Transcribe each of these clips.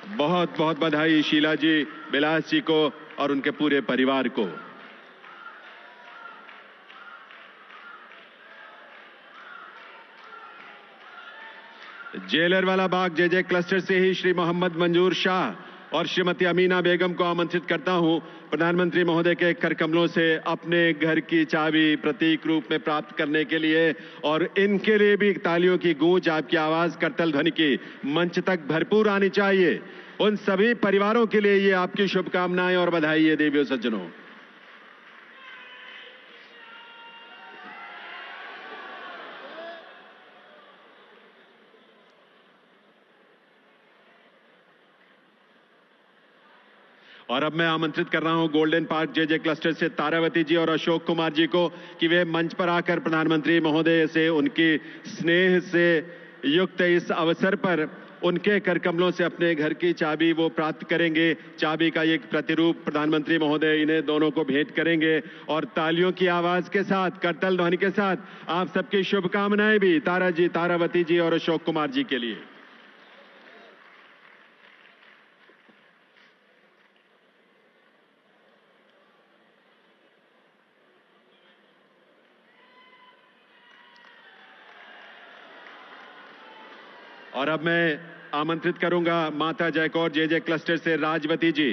बहुत बहुत बधाई शीला जी, बिलास जी को और उनके पूरे परिवार को। जेलरवाला बाग जेजे क्लस्टर से ही श्री मोहम्मद मंजूर शाह और श्रीमती अमीना बेगम को आमंत्रित करता हूं प्रधानमंत्री महोदय के कर कमलों से अपने घर की चाबी प्रतीक रूप में प्राप्त करने के लिए, और इनके लिए भी तालियों की गूंज, आपकी आवाज करतल ध्वनि की मंच तक भरपूर आनी चाहिए। उन सभी परिवारों के लिए ये आपकी शुभकामनाएं और बधाई है देवियों सज्जनों। और अब मैं आमंत्रित कर रहा हूं गोल्डन पार्क जेजे क्लस्टर से तारावती जी और अशोक कुमार जी को कि वे मंच पर आकर प्रधानमंत्री महोदय से उनकी स्नेह से युक्त इस अवसर पर उनके कर कमलों से अपने घर की चाबी वो प्राप्त करेंगे। चाबी का एक प्रतिरूप प्रधानमंत्री महोदय इन्हें दोनों को भेंट करेंगे और तालियों की आवाज के साथ, करतल ध्वनि के साथ आप सबकी शुभकामनाएं भी तारावती जी और अशोक कुमार जी के लिए। और अब मैं आमंत्रित करूंगा माता जयकौर जेजे क्लस्टर से राजवती जी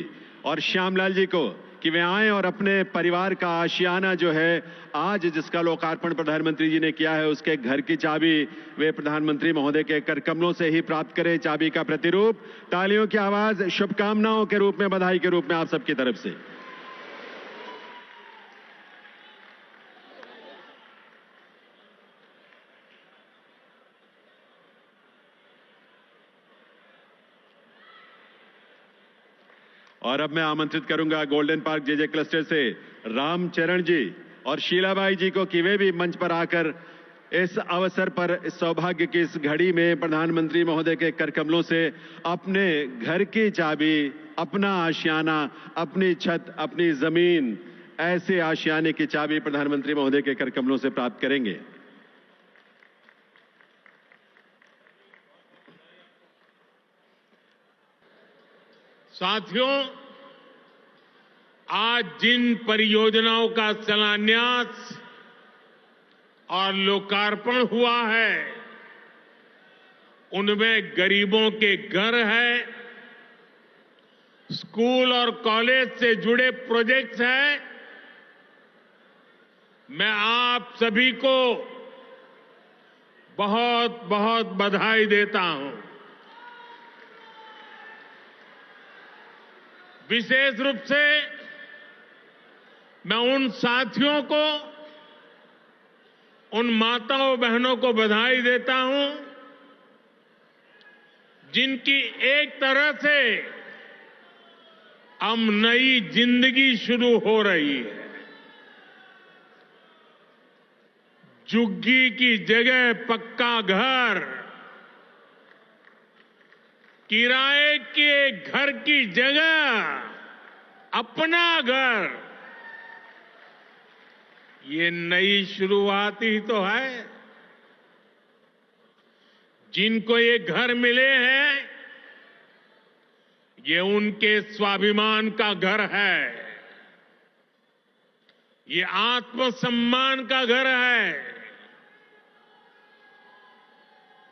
और श्यामलाल जी को कि वे आएं और अपने परिवार का आशियाना जो है आज जिसका लोकार्पण प्रधानमंत्री जी ने किया है, उसके घर की चाबी वे प्रधानमंत्री महोदय के कर कमलों से ही प्राप्त करें। चाबी का प्रतिरूप, तालियों की आवाज शुभकामनाओं के रूप में, बधाई के रूप में आप सबकी तरफ से। और अब मैं आमंत्रित करूंगा गोल्डन पार्क जेजे क्लस्टर से रामचरण जी और शीलाबाई जी को कि वे भी मंच पर आकर इस अवसर पर, इस सौभाग्य की इस घड़ी में प्रधानमंत्री महोदय के कर कमलों से अपने घर की चाबी, अपना आशियाना, अपनी छत, अपनी जमीन, ऐसे आशियाने की चाबी प्रधानमंत्री महोदय के कर कमलों से प्राप्त करेंगे। साथियों, आज जिन परियोजनाओं का शिलान्यास और लोकार्पण हुआ है, उनमें गरीबों के घर हैं, स्कूल और कॉलेज से जुड़े प्रोजेक्ट्स हैं। मैं आप सभी को बहुत बहुत बधाई देता हूं। विशेष रूप से मैं उन साथियों को, उन माताओं बहनों को बधाई देता हूं जिनकी एक तरह से अब नई जिंदगी शुरू हो रही है। झुग्गी की जगह पक्का घर, किराए के घर की जगह अपना घर, ये नई शुरुआत ही तो है। जिनको ये घर मिले हैं, ये उनके स्वाभिमान का घर है, ये आत्मसम्मान का घर है,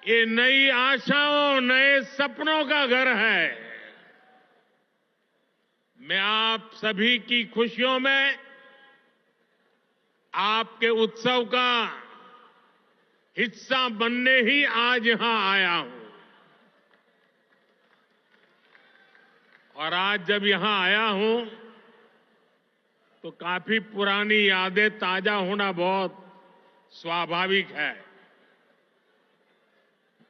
ये नई आशाओं, नए सपनों का घर है। मैं आप सभी की खुशियों में, आपके उत्सव का हिस्सा बनने ही आज यहां आया हूं। और आज जब यहां आया हूं तो काफी पुरानी यादें ताजा होना बहुत स्वाभाविक है।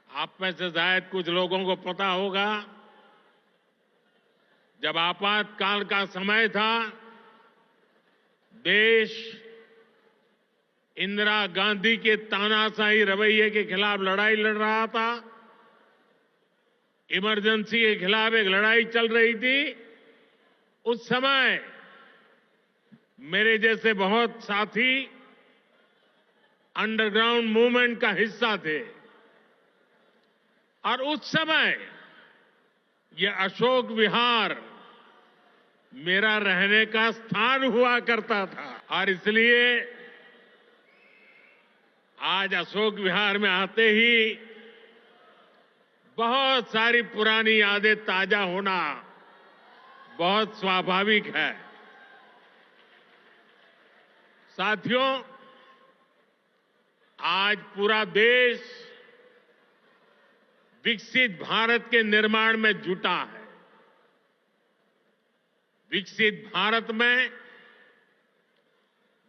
आप में से शायद कुछ लोगों को पता होगा, जब आपातकाल का समय था, देश इंदिरा गांधी के तानाशाही रवैये के खिलाफ लड़ाई लड़ रहा था। इमरजेंसी के खिलाफ एक लड़ाई चल रही थी। उस समय मेरे जैसे बहुत साथी अंडरग्राउंड मूवमेंट का हिस्सा थे और उस समय ये अशोक विहार मेरा रहने का स्थान हुआ करता था और इसलिए आज अशोक विहार में आते ही बहुत सारी पुरानी यादें ताजा होना बहुत स्वाभाविक है। साथियों, आज पूरा देश विकसित भारत के निर्माण में जुटा है। विकसित भारत में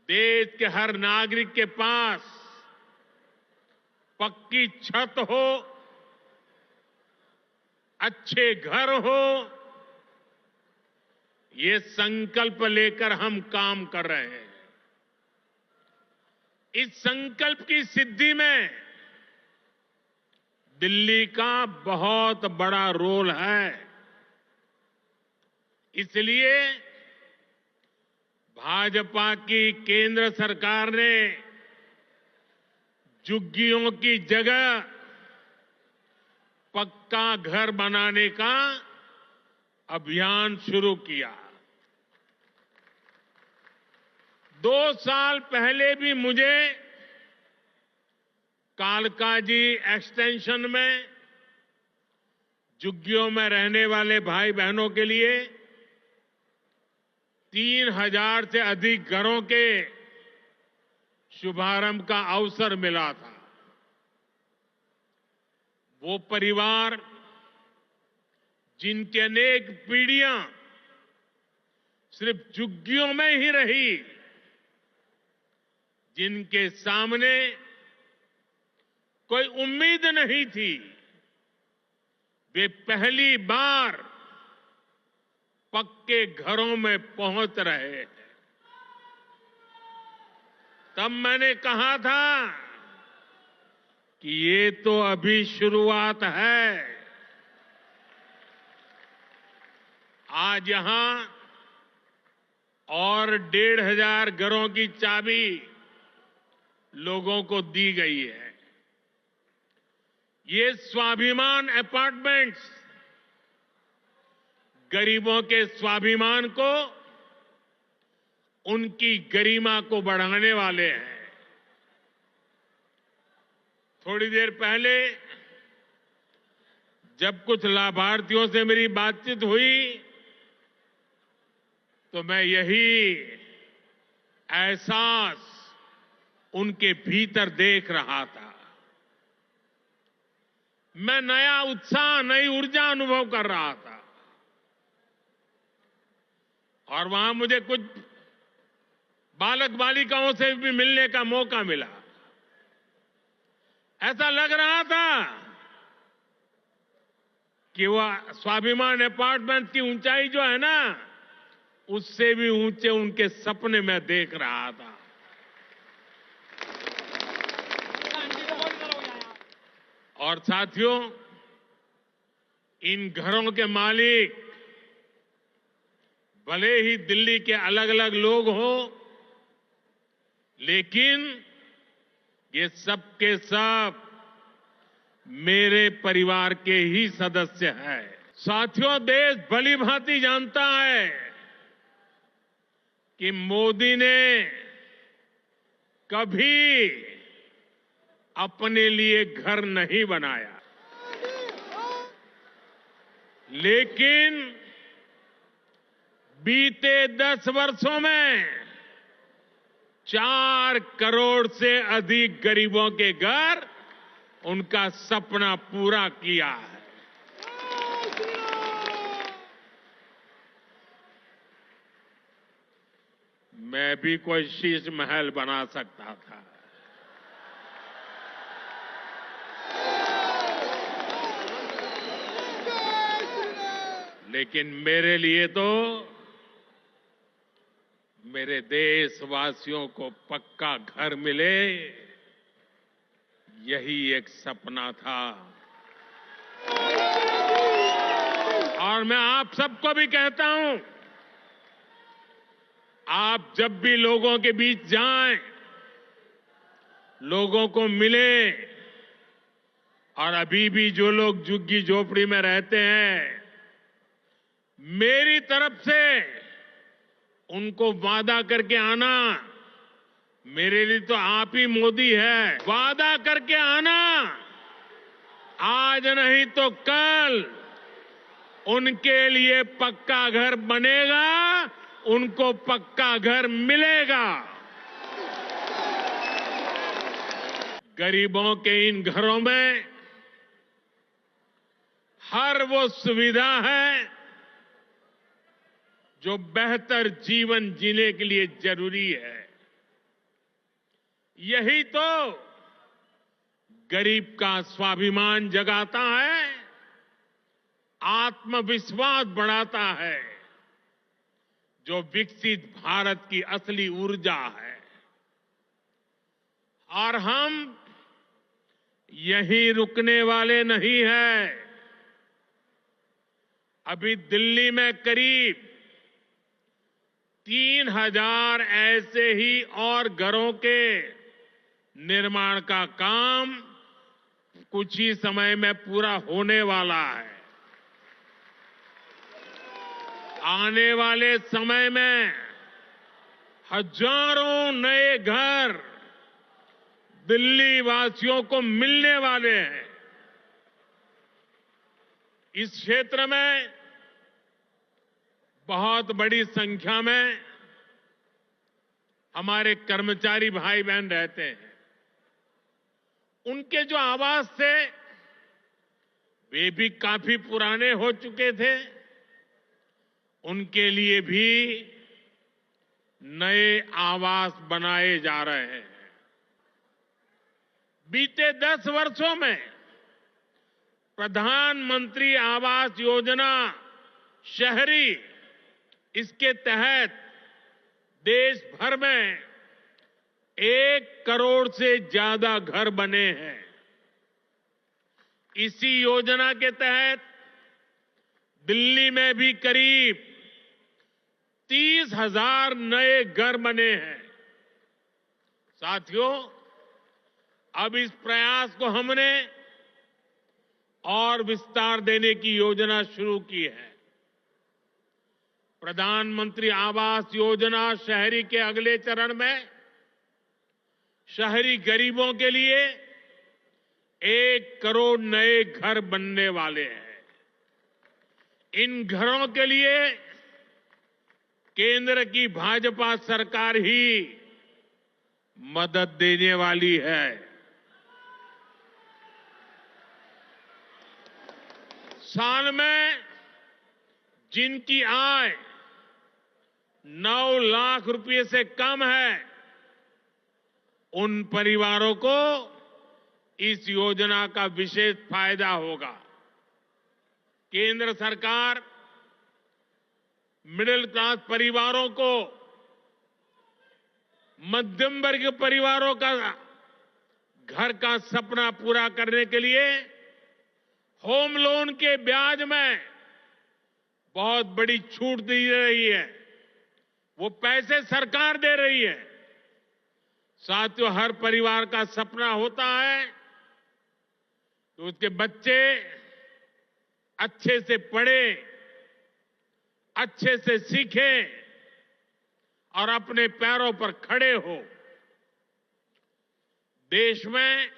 देश के हर नागरिक के पास पक्की छत हो, अच्छे घर हो, ये संकल्प लेकर हम काम कर रहे हैं। इस संकल्प की सिद्धि में दिल्ली का बहुत बड़ा रोल है। इसलिए भाजपा की केंद्र सरकार ने झुग्गियों की जगह पक्का घर बनाने का अभियान शुरू किया। 2 साल पहले भी मुझे कालकाजी एक्सटेंशन में झुग्गियों में रहने वाले भाई बहनों के लिए 3000 से अधिक घरों के शुभारंभ का अवसर मिला था। वो परिवार जिनकी अनेक पीढ़ियां सिर्फ झुग्गियों में ही रही, जिनके सामने कोई उम्मीद नहीं थी, वे पहली बार पक्के घरों में पहुंच रहे हैं। तब मैंने कहा था कि ये तो अभी शुरुआत है। आज यहां और 1500 घरों की चाबी लोगों को दी गई है। ये स्वाभिमान अपार्टमेंट्स गरीबों के स्वाभिमान को, उनकी गरिमा को बढ़ाने वाले हैं। थोड़ी देर पहले जब कुछ लाभार्थियों से मेरी बातचीत हुई तो मैं यही एहसास उनके भीतर देख रहा था। मैं नया उत्साह, नई ऊर्जा अनुभव कर रहा था। और वहां मुझे कुछ बालक बालिकाओं से भी मिलने का मौका मिला। ऐसा लग रहा था कि वह स्वाभिमान अपार्टमेंट की ऊंचाई जो है ना, उससे भी ऊंचे उनके सपने में देख रहा था। और साथियों, इन घरों के मालिक भले ही दिल्ली के अलग अलग लोग हों, लेकिन ये सब के सब मेरे परिवार के ही सदस्य हैं। साथियों, देश भली भांति जानता है कि मोदी ने कभी अपने लिए घर नहीं बनाया, लेकिन बीते 10 वर्षों में 4 करोड़ से अधिक गरीबों के घर, उनका सपना पूरा किया है। मैं भी कोई शीश महल बना सकता था, लेकिन मेरे लिए तो मेरे देशवासियों को पक्का घर मिले, यही एक सपना था। और मैं आप सबको भी कहता हूं, आप जब भी लोगों के बीच जाएं, लोगों को मिले, और अभी भी जो लोग झुग्गी झोपड़ी में रहते हैं मेरी तरफ से उनको वादा करके आना, मेरे लिए तो आप ही मोदी है। वादा करके आना, आज नहीं तो कल उनके लिए पक्का घर बनेगा, उनको पक्का घर मिलेगा। गरीबों के इन घरों में हर वो सुविधा है जो बेहतर जीवन जीने के लिए जरूरी है। यही तो गरीब का स्वाभिमान जगाता है, आत्मविश्वास बढ़ाता है, जो विकसित भारत की असली ऊर्जा है। और हम यहीं रुकने वाले नहीं हैं। अभी दिल्ली में करीब 3000 ऐसे ही और घरों के निर्माण का काम कुछ ही समय में पूरा होने वाला है। आने वाले समय में हजारों नए घर दिल्ली वासियों को मिलने वाले हैं। इस क्षेत्र में बहुत बड़ी संख्या में हमारे कर्मचारी भाई बहन रहते हैं। उनके जो आवास थे वे भी काफी पुराने हो चुके थे। उनके लिए भी नए आवास बनाए जा रहे हैं। बीते 10 वर्षों में प्रधानमंत्री आवास योजना शहरी, इसके तहत देश भर में 1 करोड़ से ज्यादा घर बने हैं। इसी योजना के तहत दिल्ली में भी करीब 30,000 नए घर बने हैं। साथियों, अब इस प्रयास को हमने और विस्तार देने की योजना शुरू की है। प्रधानमंत्री आवास योजना शहरी के अगले चरण में शहरी गरीबों के लिए 1 करोड़ नए घर बनने वाले हैं। इन घरों के लिए केंद्र की भाजपा सरकार ही मदद देने वाली है। साल में जिनकी आय 9 लाख रुपए से कम है, उन परिवारों को इस योजना का विशेष फायदा होगा। केंद्र सरकार मिडिल क्लास परिवारों को, मध्यम वर्ग परिवारों का घर का सपना पूरा करने के लिए होम लोन के ब्याज में बहुत बड़ी छूट दी रही है। वो पैसे सरकार दे रही है। साथियों, हर परिवार का सपना होता है कि उसके बच्चे अच्छे से पढ़ें, अच्छे से सीखें और अपने पैरों पर खड़े हो। देश में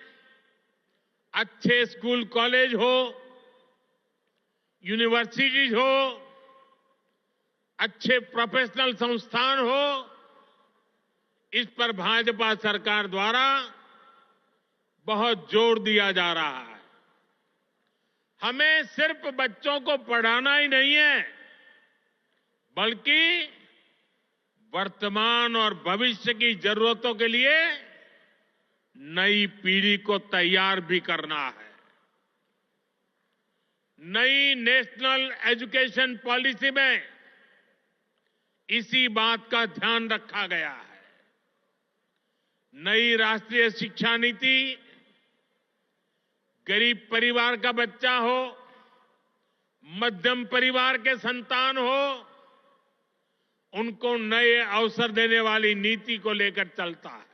अच्छे स्कूल कॉलेज हो, यूनिवर्सिटीज हो, अच्छे प्रोफेशनल संस्थान हो, इस पर भाजपा सरकार द्वारा बहुत जोर दिया जा रहा है। हमें सिर्फ बच्चों को पढ़ाना ही नहीं है, बल्कि वर्तमान और भविष्य की जरूरतों के लिए नई पीढ़ी को तैयार भी करना है। नई नेशनल एजुकेशन पॉलिसी में इसी बात का ध्यान रखा गया है। नई राष्ट्रीय शिक्षा नीति गरीब परिवार का बच्चा हो, मध्यम परिवार के संतान हो, उनको नए अवसर देने वाली नीति को लेकर चलता है।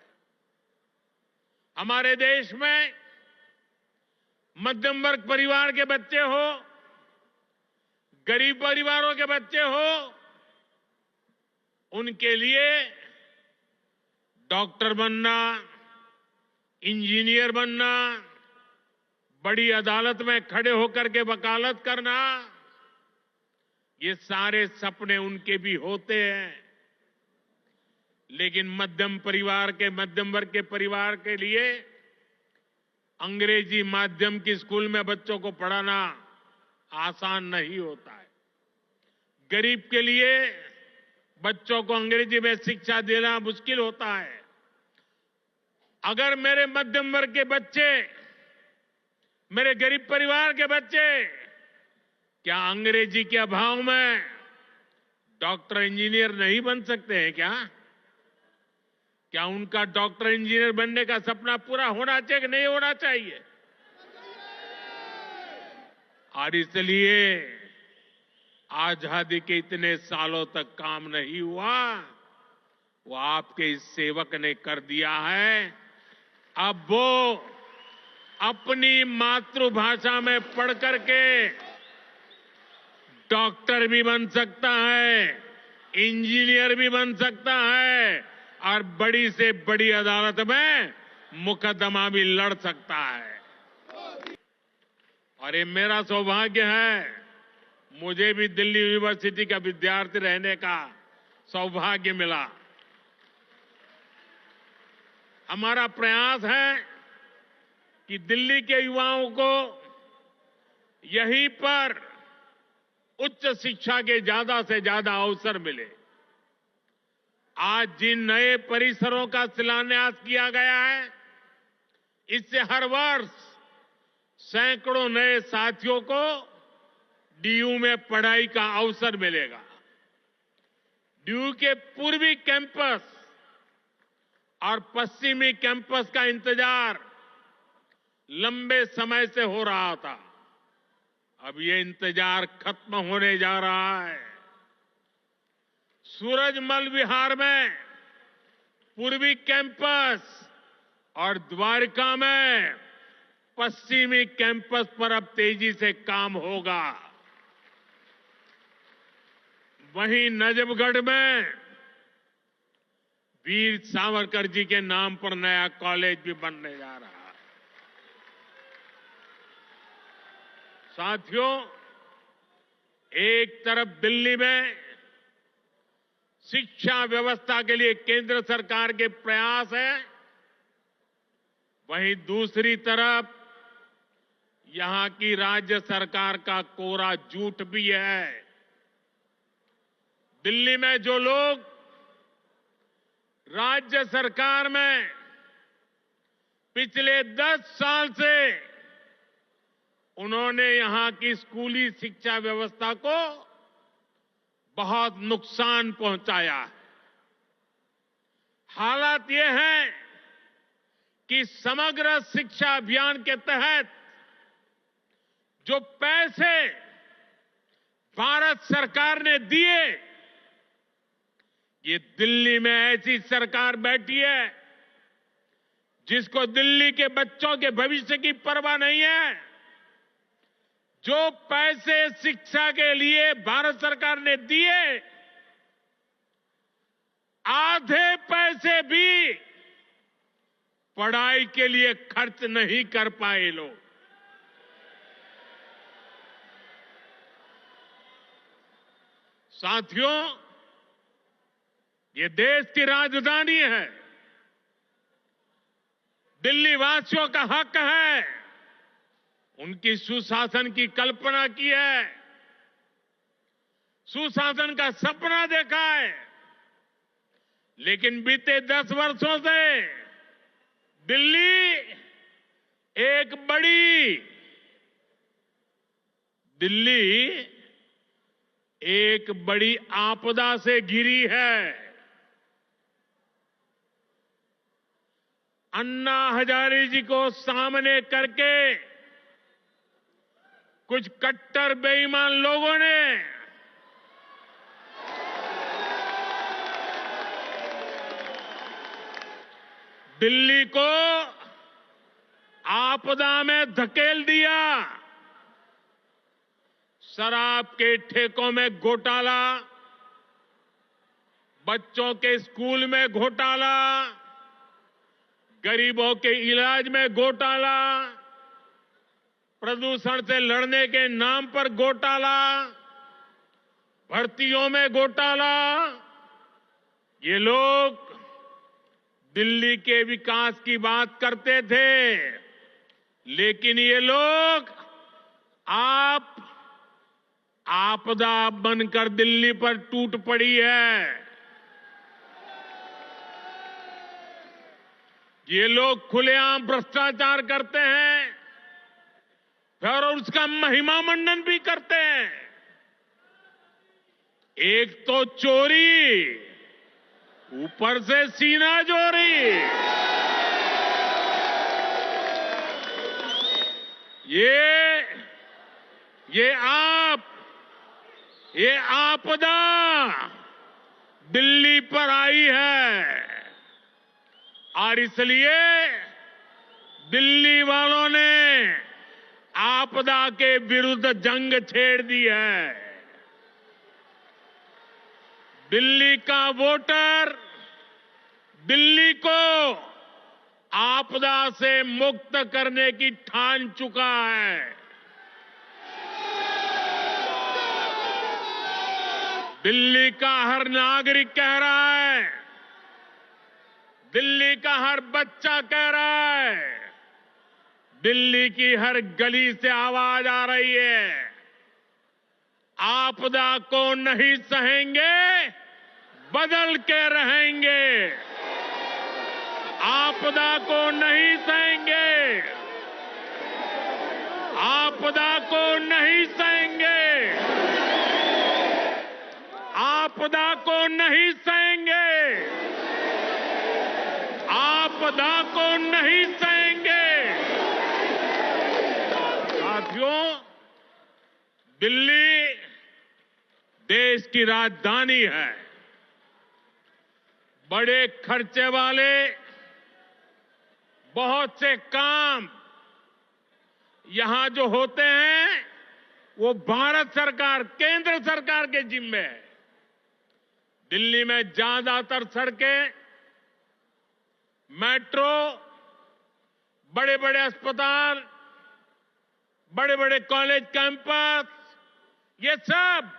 हमारे देश में मध्यम वर्ग परिवार के बच्चे हो, गरीब परिवारों के बच्चे हो, उनके लिए डॉक्टर बनना, इंजीनियर बनना, बड़ी अदालत में खड़े होकर के वकालत करना, ये सारे सपने उनके भी होते हैं। लेकिन मध्यम वर्ग के परिवार के लिए अंग्रेजी माध्यम की स्कूल में बच्चों को पढ़ाना आसान नहीं होता है। गरीब के लिए बच्चों को अंग्रेजी में शिक्षा देना मुश्किल होता है। अगर मेरे मध्यम वर्ग के बच्चे, मेरे गरीब परिवार के बच्चे क्या अंग्रेजी के अभाव में डॉक्टर इंजीनियर नहीं बन सकते हैं क्या? क्या उनका डॉक्टर इंजीनियर बनने का सपना पूरा होना चाहिए कि नहीं होना चाहिए? और इसलिए आजादी के इतने सालों तक काम नहीं हुआ, वो आपके इस सेवक ने कर दिया है। अब वो अपनी मातृभाषा में पढ़ करके डॉक्टर भी बन सकता है, इंजीनियर भी बन सकता है और बड़ी से बड़ी अदालत में मुकदमा भी लड़ सकता है। और ये मेरा सौभाग्य है, मुझे भी दिल्ली यूनिवर्सिटी का विद्यार्थी रहने का सौभाग्य मिला। हमारा प्रयास है कि दिल्ली के युवाओं को यहीं पर उच्च शिक्षा के ज्यादा से ज्यादा अवसर मिले। आज जिन नए परिसरों का शिलान्यास किया गया है, इससे हर वर्ष सैकड़ों नए साथियों को डीयू में पढ़ाई का अवसर मिलेगा। डीयू के पूर्वी कैंपस और पश्चिमी कैंपस का इंतजार लंबे समय से हो रहा था। अब ये इंतजार खत्म होने जा रहा है। सूरजमल विहार में पूर्वी कैंपस और द्वारका में पश्चिमी कैंपस पर अब तेजी से काम होगा। वहीं नजफगढ़ में वीर सावरकर जी के नाम पर नया कॉलेज भी बनने जा रहा है। साथियों, एक तरफ दिल्ली में शिक्षा व्यवस्था के लिए केंद्र सरकार के प्रयास है, वहीं दूसरी तरफ यहां की राज्य सरकार का कोरा झूठ भी है। दिल्ली में जो लोग राज्य सरकार में पिछले 10 साल से उन्होंने यहां की स्कूली शिक्षा व्यवस्था को बहुत नुकसान पहुंचाया है। हालात ये है कि समग्र शिक्षा अभियान के तहत जो पैसे भारत सरकार ने दिए, ये दिल्ली में ऐसी सरकार बैठी है जिसको दिल्ली के बच्चों के भविष्य की परवाह नहीं है। जो पैसे शिक्षा के लिए भारत सरकार ने दिए, आधे पैसे भी पढ़ाई के लिए खर्च नहीं कर पाए लोग। साथियों, ये देश की राजधानी है। दिल्ली वासियों का हक है, उनकी सुशासन की कल्पना की है, सुशासन का सपना देखा है। लेकिन बीते 10 वर्षों से दिल्ली एक बड़ी आपदा से घिरी है। अन्ना हजारे जी को सामने करके कुछ कट्टर बेईमान लोगों ने दिल्ली को आपदा में धकेल दिया। शराब के ठेकों में घोटाला, बच्चों के स्कूल में घोटाला, गरीबों के इलाज में घोटाला, प्रदूषण से लड़ने के नाम पर घोटाला, भर्तियों में घोटाला। ये लोग दिल्ली के विकास की बात करते थे, लेकिन ये लोग आपदा बनकर दिल्ली पर टूट पड़ी है। ये लोग खुलेआम भ्रष्टाचार करते हैं और उसका महिमा मंडन भी करते हैं। एक तो चोरी, ऊपर से सीना चोरी। ये आपदा दिल्ली पर आई है और इसलिए दिल्ली वालों ने आपदा के विरुद्ध जंग छेड़ दी है। दिल्ली का वोटर दिल्ली को आपदा से मुक्त करने की ठान चुका है। दिल्ली का हर नागरिक कह रहा है, दिल्ली का हर बच्चा कह रहा है, दिल्ली की हर गली से आवाज आ रही है, आपदा को नहीं सहेंगे, बदल के रहेंगे। आपदा को नहीं सहेंगे, आपदा को नहीं सहेंगे, आपदा को नहीं सहेंगे, आपदा को नहीं सहेंगे। साथियों, दिल्ली देश की राजधानी है। बड़े खर्चे वाले बहुत से काम यहां जो होते हैं वो भारत सरकार, केंद्र सरकार के जिम्मे है। दिल्ली में ज्यादातर सड़कें, मेट्रो, बड़े बड़े अस्पताल, बड़े बड़े कॉलेज कैंपस, ये सब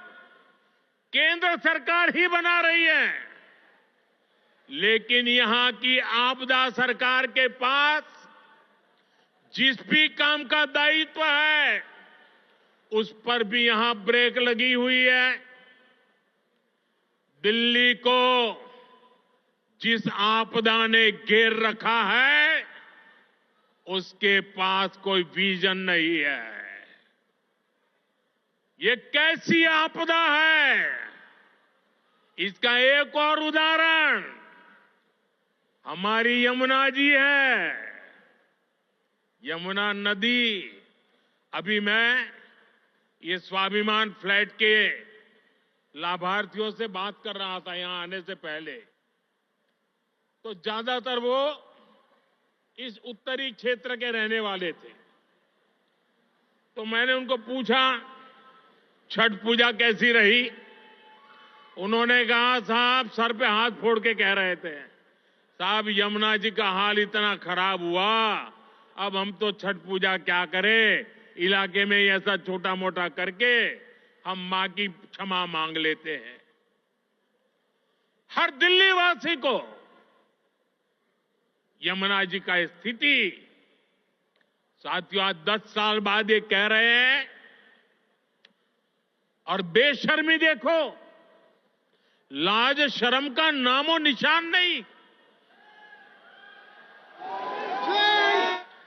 केंद्र सरकार ही बना रही है। लेकिन यहां की आपदा सरकार के पास जिस भी काम का दायित्व है उस पर भी यहां ब्रेक लगी हुई है। दिल्ली को जिस आपदा ने घेर रखा है उसके पास कोई विजन नहीं है। ये कैसी आपदा है, इसका एक और उदाहरण हमारी यमुना जी है। यमुना नदी, अभी मैं ये स्वाभिमान फ्लैट के लाभार्थियों से बात कर रहा था यहां आने से पहले, तो ज्यादातर वो इस उत्तरी क्षेत्र के रहने वाले थे। तो मैंने उनको पूछा छठ पूजा कैसी रही। उन्होंने कहा साहब, सर पे हाथ फोड़ के कह रहे थे, साहब यमुना जी का हाल इतना खराब हुआ, अब हम तो छठ पूजा क्या करें, इलाके में ऐसा छोटा मोटा करके हम मां की क्षमा मांग लेते हैं। हर दिल्ली वासी को यमुना जी का स्थिति, साथियों आज 10 साल बाद ये कह रहे हैं, और बेशर्मी देखो, लाज शर्म का नामो निशान नहीं।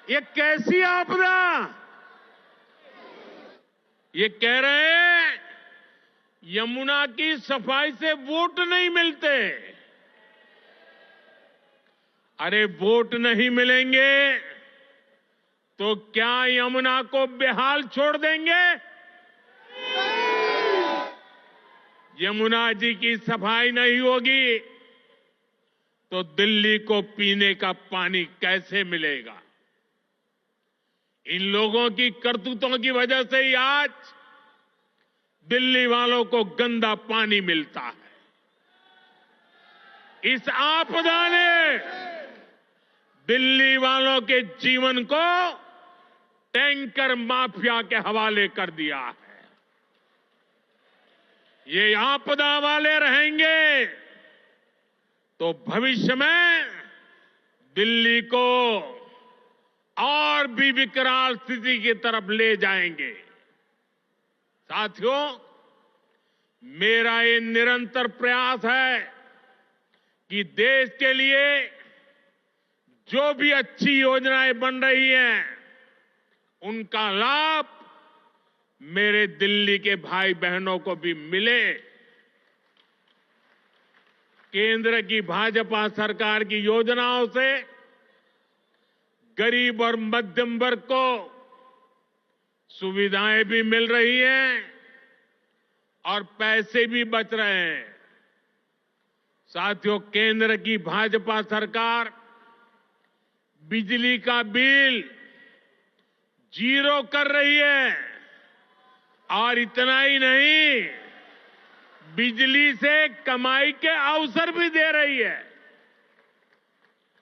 ये कैसी आपदा, ये कह रहे हैं यमुना की सफाई से वोट नहीं मिलते। अरे वोट नहीं मिलेंगे तो क्या यमुना को बेहाल छोड़ देंगे? यमुना जी की सफाई नहीं होगी तो दिल्ली को पीने का पानी कैसे मिलेगा? इन लोगों की करतूतों की वजह से ही आज दिल्ली वालों को गंदा पानी मिलता है। इस आपदा ने दिल्ली वालों के जीवन को टैंकर माफिया के हवाले कर दिया है। ये आपदा वाले रहेंगे तो भविष्य में दिल्ली को और भी विकराल स्थिति की तरफ ले जाएंगे। साथियों, मेरा ये निरंतर प्रयास है कि देश के लिए जो भी अच्छी योजनाएं बन रही हैं, उनका लाभ मेरे दिल्ली के भाई बहनों को भी मिले। केंद्र की भाजपा सरकार की योजनाओं से गरीब और मध्यम वर्ग को सुविधाएं भी मिल रही हैं और पैसे भी बच रहे हैं। साथियों, केंद्र की भाजपा सरकार बिजली का बिल 0 कर रही है और इतना ही नहीं, बिजली से कमाई के अवसर भी दे रही है।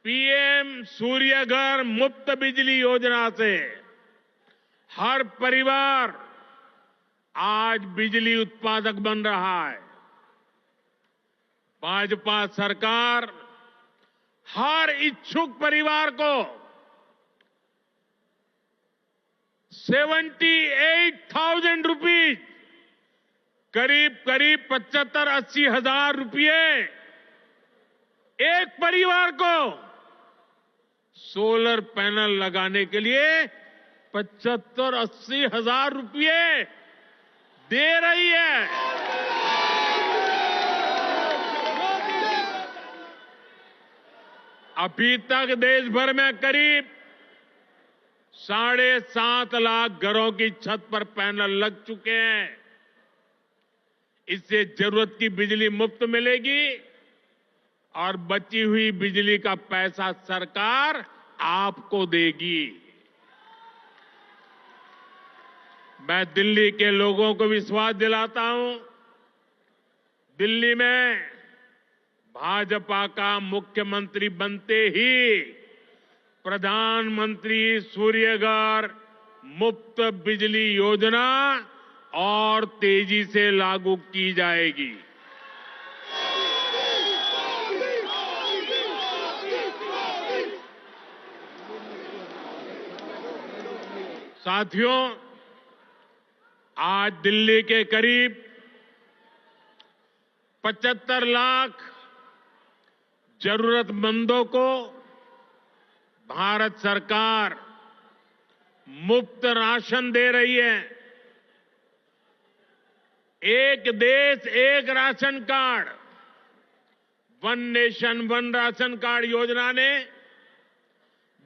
पीएम सूर्य घर मुफ्त बिजली योजना से हर परिवार आज बिजली उत्पादक बन रहा है। भाजपा सरकार हर इच्छुक परिवार को 78,000 रुपीज, करीब 75-80 हजार रुपये एक परिवार को सोलर पैनल लगाने के लिए 75-80 हजार रुपये दे रही है। अभी तक देश भर में करीब 7.5 लाख घरों की छत पर पैनल लग चुके हैं। इससे जरूरत की बिजली मुफ्त मिलेगी और बची हुई बिजली का पैसा सरकार आपको देगी। मैं दिल्ली के लोगों को विश्वास दिलाता हूं, दिल्ली में भाजपा का मुख्यमंत्री बनते ही प्रधानमंत्री सूर्यघर मुफ्त बिजली योजना और तेजी से लागू की जाएगी। साथियों, आज दिल्ली के करीब 75 लाख जरूरतमंदों को भारत सरकार मुफ्त राशन दे रही है। एक देश एक ration card, one nation one ration card योजना ने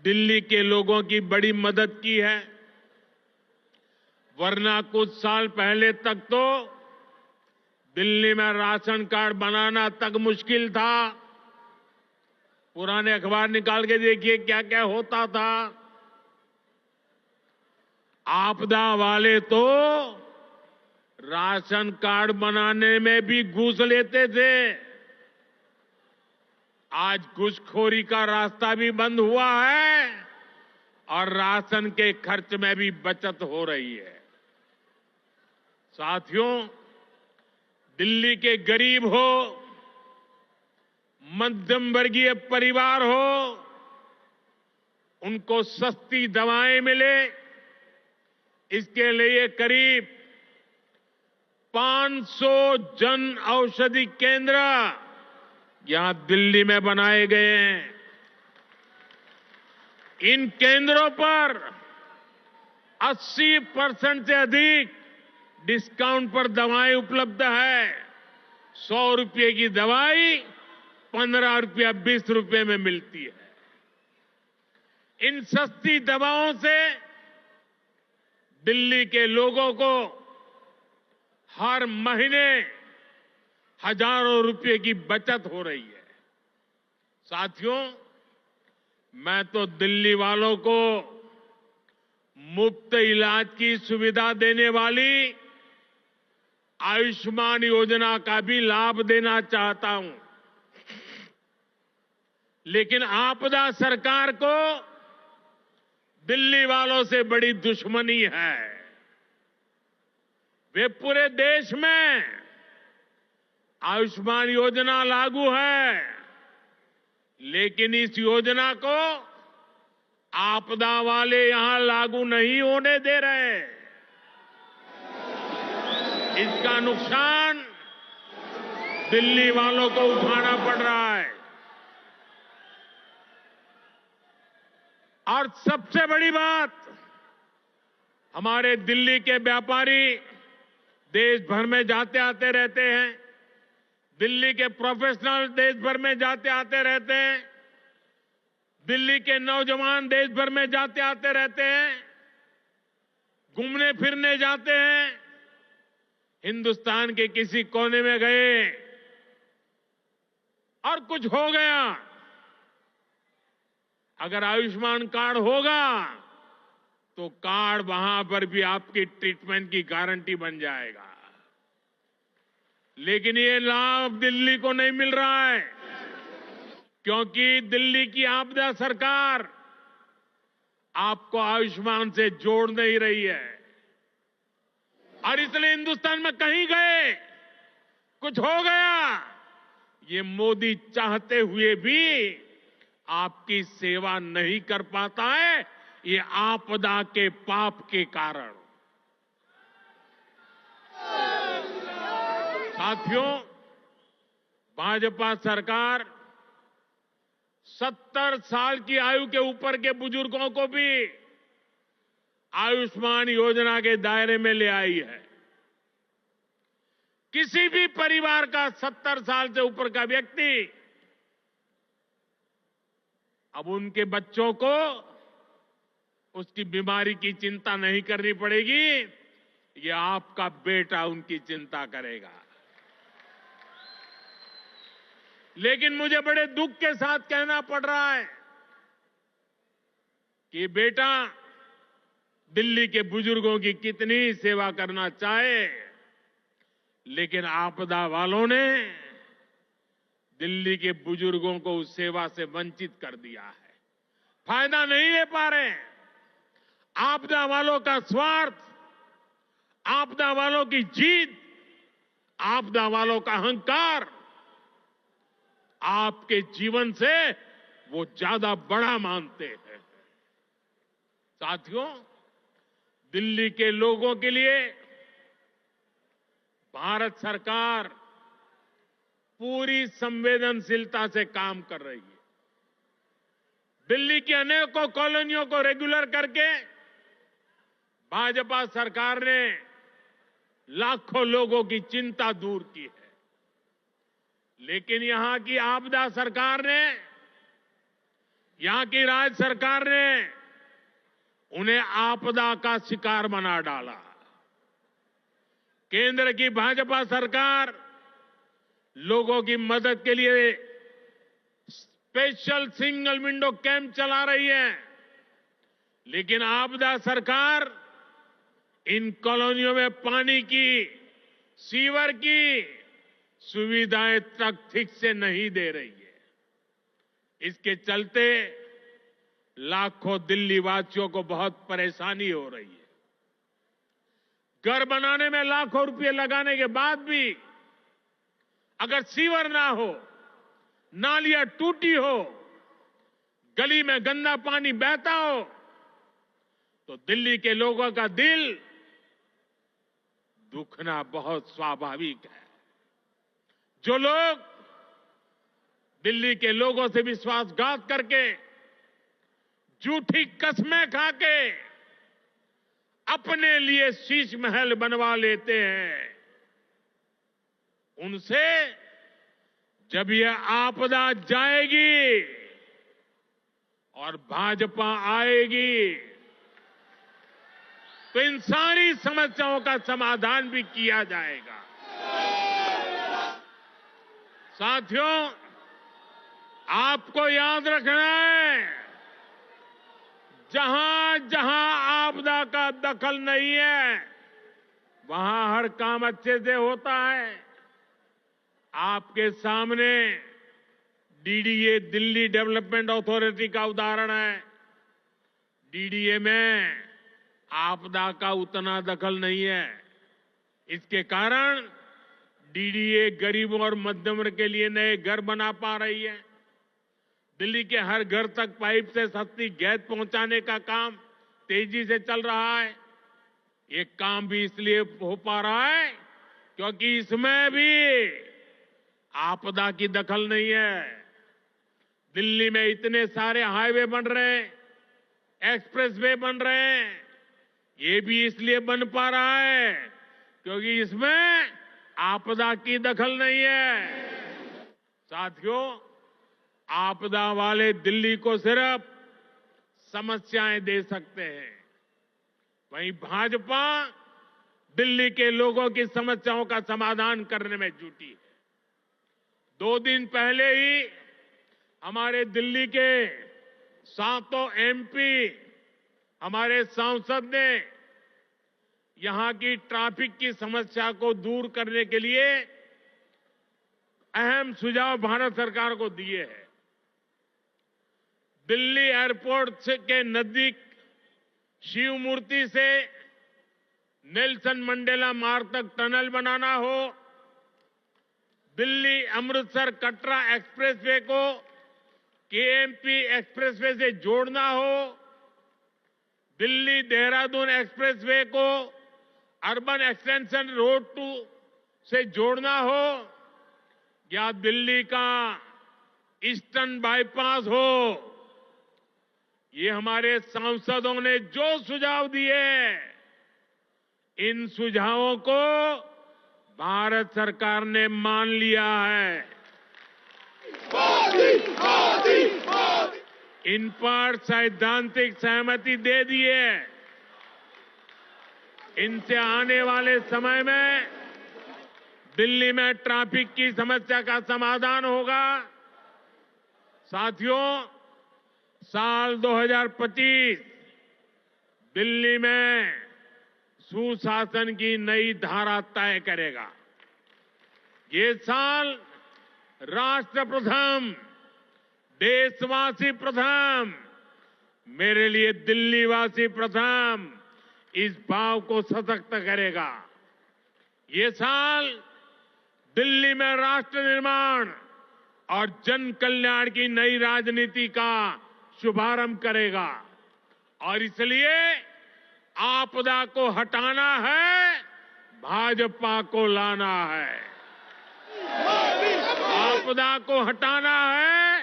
दिल्ली के लोगों की बड़ी मदद की है। वरना कुछ साल पहले तक तो दिल्ली में राशन कार्ड बनाना तक मुश्किल था। पुराने अखबार निकाल के देखिए क्या क्या होता था। आपदा वाले तो राशन कार्ड बनाने में भी घूस लेते थे। आज घूसखोरी का रास्ता भी बंद हुआ है और राशन के खर्च में भी बचत हो रही है। साथियों, दिल्ली के गरीब हो, मध्यम वर्गीय परिवार हो, उनको सस्ती दवाएं मिले, इसके लिए करीब 500 जन औषधि केंद्र यहां दिल्ली में बनाए गए हैं। इन केंद्रों पर 80% से अधिक डिस्काउंट पर दवाएं उपलब्ध है। 100 रुपये की दवाई 15 रुपया 20 रुपये में मिलती है। इन सस्ती दवाओं से दिल्ली के लोगों को हर महीने हजारों रुपये की बचत हो रही है। साथियों, मैं तो दिल्ली वालों को मुफ्त इलाज की सुविधा देने वाली आयुष्मान योजना का भी लाभ देना चाहता हूं। लेकिन आपदा सरकार को दिल्ली वालों से बड़ी दुश्मनी है। वे पूरे देश में आयुष्मान योजना लागू है, लेकिन इस योजना को आपदा वाले यहां लागू नहीं होने दे रहे। इसका नुकसान दिल्ली वालों को उठाना पड़ रहा है। और सबसे बड़ी बात, हमारे दिल्ली के व्यापारी देश भर में जाते आते रहते हैं, दिल्ली के प्रोफेशनल देश भर में जाते आते रहते हैं, दिल्ली के नौजवान देश भर में जाते आते रहते हैं, घूमने फिरने जाते हैं। हिंदुस्तान के किसी कोने में गए और कुछ हो गया, अगर आयुष्मान कार्ड होगा तो कार्ड वहां पर भी आपकी ट्रीटमेंट की गारंटी बन जाएगा। लेकिन ये लाभ दिल्ली को नहीं मिल रहा है, क्योंकि दिल्ली की आपदा सरकार आपको आयुष्मान से जोड़ नहीं रही है। और इसलिए हिंदुस्तान में कहीं गए, कुछ हो गया, ये मोदी चाहते हुए भी आपकी सेवा नहीं कर पाता है, ये आपदा के पाप के कारण। साथियों, भाजपा सरकार 70 साल की आयु के ऊपर के बुजुर्गों को भी आयुष्मान योजना के दायरे में ले आई है। किसी भी परिवार का 70 साल से ऊपर का व्यक्ति, अब उनके बच्चों को उसकी बीमारी की चिंता नहीं करनी पड़ेगी, ये आपका बेटा उनकी चिंता करेगा। लेकिन मुझे बड़े दुख के साथ कहना पड़ रहा है कि बेटा दिल्ली के बुजुर्गों की कितनी सेवा करना चाहे, लेकिन आपदा वालों ने दिल्ली के बुजुर्गों को उस सेवा से वंचित कर दिया है। फायदा नहीं ले पा रहे। आपदा वालों का स्वार्थ, आपदा वालों की जीत, आपदा वालों का अहंकार आपके जीवन से वो ज्यादा बड़ा मानते हैं। साथियों, दिल्ली के लोगों के लिए भारत सरकार पूरी संवेदनशीलता से काम कर रही है। दिल्ली की अनेकों कॉलोनियों को रेगुलर करके भाजपा सरकार ने लाखों लोगों की चिंता दूर की है। लेकिन यहां की आपदा सरकार ने, यहां की राज्य सरकार ने उन्हें आपदा का शिकार बना डाला। केंद्र की भाजपा सरकार लोगों की मदद के लिए स्पेशल सिंगल विंडो कैंप चला रही है, लेकिन आपदा सरकार इन कॉलोनियों में पानी की, सीवर की सुविधाएं तक ठीक से नहीं दे रही है। इसके चलते लाखों दिल्ली वासियों को बहुत परेशानी हो रही है। घर बनाने में लाखों रुपए लगाने के बाद भी अगर सीवर ना हो, नालियां टूटी हो, गली में गंदा पानी बहता हो, तो दिल्ली के लोगों का दिल दुखना बहुत स्वाभाविक है। जो लोग दिल्ली के लोगों से विश्वासघात करके, झूठी कस्में खाके अपने लिए शीश महल बनवा लेते हैं, उनसे जब यह आपदा जाएगी और भाजपा आएगी तो इन सारी समस्याओं का समाधान भी किया जाएगा। साथियों, आपको याद रखना है, जहां जहां आपदा का दखल नहीं है, वहां हर काम अच्छे से होता है। आपके सामने डीडीए दिल्ली डेवलपमेंट अथॉरिटी का उदाहरण है। डीडीए में आपदा का उतना दखल नहीं है। इसके कारण डीडीए गरीबों और मध्यम वर्ग के लिए नए घर बना पा रही है। दिल्ली के हर घर तक पाइप से सस्ती गैस पहुंचाने का काम तेजी से चल रहा है। ये काम भी इसलिए हो पा रहा है क्योंकि इसमें भी आपदा की दखल नहीं है। दिल्ली में इतने सारे हाईवे बन रहे हैं, एक्सप्रेसवे बन रहे हैं, ये भी इसलिए बन पा रहा है क्योंकि इसमें आपदा की दखल नहीं है। साथियों, आपदा वाले दिल्ली को सिर्फ समस्याएं दे सकते हैं, वहीं भाजपा दिल्ली के लोगों की समस्याओं का समाधान करने में जुटी है। 2 दिन पहले ही हमारे दिल्ली के 7 एमपी हमारे सांसद ने यहां की ट्रैफिक की समस्या को दूर करने के लिए अहम सुझाव भारत सरकार को दिए हैं। दिल्ली एयरपोर्ट के नजदीक शिव मूर्ति से नेल्सन मंडेला मार्ग तक टनल बनाना हो, दिल्ली अमृतसर कटरा एक्सप्रेसवे को केएमपी एक्सप्रेसवे से जोड़ना हो, दिल्ली देहरादून एक्सप्रेसवे को अर्बन एक्सटेंशन रोड 2 से जोड़ना हो, या दिल्ली का ईस्टर्न बाईपास हो, ये हमारे सांसदों ने जो सुझाव दिए, इन सुझावों को भारत सरकार ने मान लिया है। इन पर सैद्धांतिक सहमति दे दी है। इनसे आने वाले समय में दिल्ली में ट्रैफिक की समस्या का समाधान होगा। साथियों, साल 2025 दिल्ली में सुशासन की नई धारा तय करेगा। ये साल राष्ट्र प्रथम, देशवासी प्रथम, मेरे लिए दिल्लीवासी प्रथम, इस भाव को सशक्त करेगा। ये साल दिल्ली में राष्ट्र निर्माण और जन कल्याण की नई राजनीति का शुभारंभ करेगा। और इसलिए आपदा को हटाना है, भाजपा को लाना है। आपदा को हटाना है,